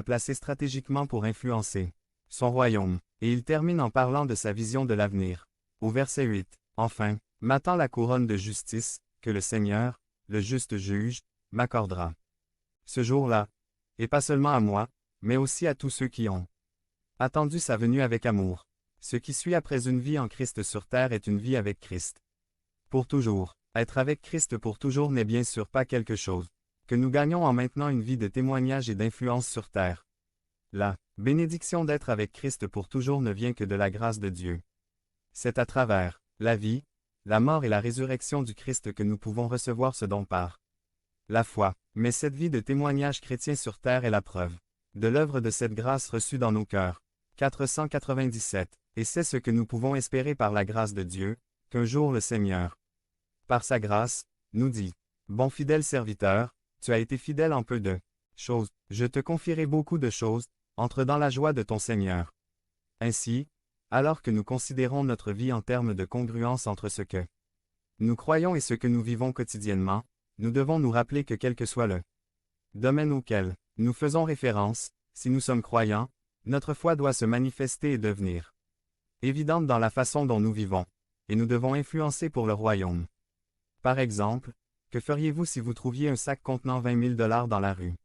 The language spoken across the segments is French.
placé stratégiquement pour influencer son royaume, et il termine en parlant de sa vision de l'avenir. Au verset 8, « Enfin, m'attend la couronne de justice, que le Seigneur, le juste juge, m'accordera. Ce jour-là, et pas seulement à moi, mais aussi à tous ceux qui ont attendu sa venue avec amour. Ce qui suit après une vie en Christ sur terre est une vie avec Christ. Pour toujours, être avec Christ pour toujours n'est bien sûr pas quelque chose que nous gagnons en maintenant une vie de témoignage et d'influence sur terre. La bénédiction d'être avec Christ pour toujours ne vient que de la grâce de Dieu. C'est à travers la vie, la mort et la résurrection du Christ que nous pouvons recevoir ce don par la foi. Mais cette vie de témoignage chrétien sur terre est la preuve de l'œuvre de cette grâce reçue dans nos cœurs. 497. Et c'est ce que nous pouvons espérer par la grâce de Dieu, qu'un jour le Seigneur, par sa grâce, nous dit, « Bon fidèle serviteur, tu as été fidèle en peu de choses, je te confierai beaucoup de choses, entre dans la joie de ton Seigneur. » Ainsi, alors que nous considérons notre vie en termes de congruence entre ce que nous croyons et ce que nous vivons quotidiennement, nous devons nous rappeler que quel que soit le domaine auquel nous faisons référence, si nous sommes croyants, notre foi doit se manifester et devenir évidente dans la façon dont nous vivons, et nous devons influencer pour le royaume. Par exemple, que feriez-vous si vous trouviez un sac contenant 20 000 $ dans la rue?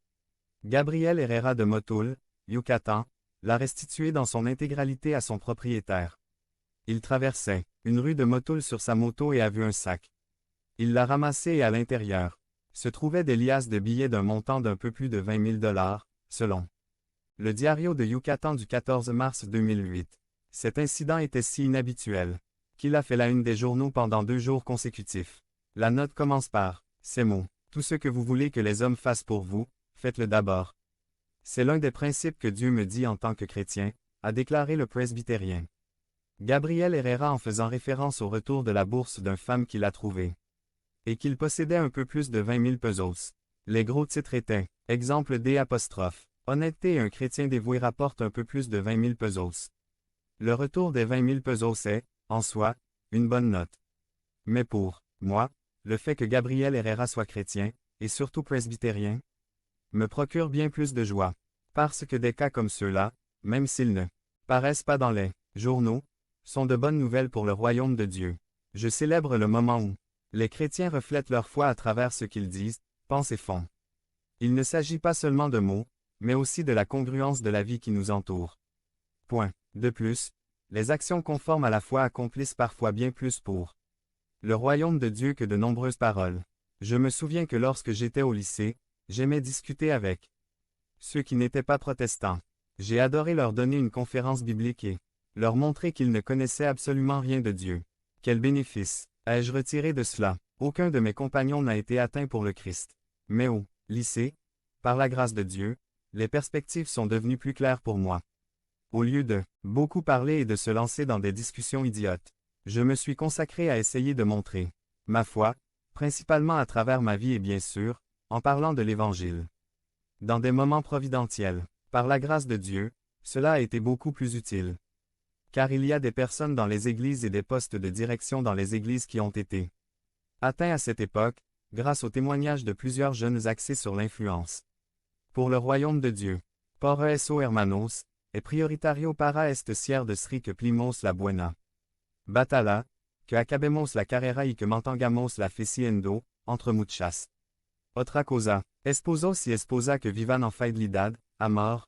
Gabriel Herrera de Motul, Yucatan, l'a restitué dans son intégralité à son propriétaire. Il traversait une rue de Motul sur sa moto et a vu un sac. Il l'a ramassé et à l'intérieur se trouvaient des liasses de billets d'un montant d'un peu plus de 20 000 $, selon le Diario de Yucatan du 14 mars 2008. Cet incident était si inhabituel qu'il a fait la une des journaux pendant 2 jours consécutifs. La note commence par ces mots. « Tout ce que vous voulez que les hommes fassent pour vous, faites-le d'abord. » C'est l'un des principes que Dieu me dit en tant que chrétien, a déclaré le presbytérien Gabriel Herrera en faisant référence au retour de la bourse d'une femme qu'il a trouvée, et qu'il possédait un peu plus de 20 000 pesos. Les gros titres étaient « Exemple D''. Honnêteté et un chrétien dévoué rapporte un peu plus de 20 000 pesos. » Le retour des 20 000 pesos est, en soi, une bonne note. Mais pour moi, le fait que Gabriel Herrera soit chrétien, et surtout presbytérien, me procure bien plus de joie. Parce que des cas comme ceux-là, même s'ils ne paraissent pas dans les journaux, sont de bonnes nouvelles pour le royaume de Dieu. Je célèbre le moment où les chrétiens reflètent leur foi à travers ce qu'ils disent, pensent et font. Il ne s'agit pas seulement de mots, mais aussi de la congruence de la vie qui nous entoure. Point. De plus, les actions conformes à la foi accomplissent parfois bien plus pour le royaume de Dieu que de nombreuses paroles. Je me souviens que lorsque j'étais au lycée, j'aimais discuter avec ceux qui n'étaient pas protestants. J'ai adoré leur donner une conférence biblique et leur montrer qu'ils ne connaissaient absolument rien de Dieu. Quel bénéfice ai-je retiré de cela? Aucun de mes compagnons n'a été atteint pour le Christ. Mais au lycée, par la grâce de Dieu, les perspectives sont devenues plus claires pour moi. Au lieu de beaucoup parler et de se lancer dans des discussions idiotes, je me suis consacré à essayer de montrer ma foi, principalement à travers ma vie et bien sûr, en parlant de l'Évangile. Dans des moments providentiels, par la grâce de Dieu, cela a été beaucoup plus utile. Car il y a des personnes dans les églises et des postes de direction dans les églises qui ont été atteints à cette époque, grâce au témoignage de plusieurs jeunes axés sur l'influence. Pour le royaume de Dieu, por eso hermanos, est prioritario para este cier de Sri que plimos la buena batalla, que acabemos la carrera y que mantengamos la fe siendo, entre muchas otra cosa, esposos y esposa que vivan en fidelidad, amor,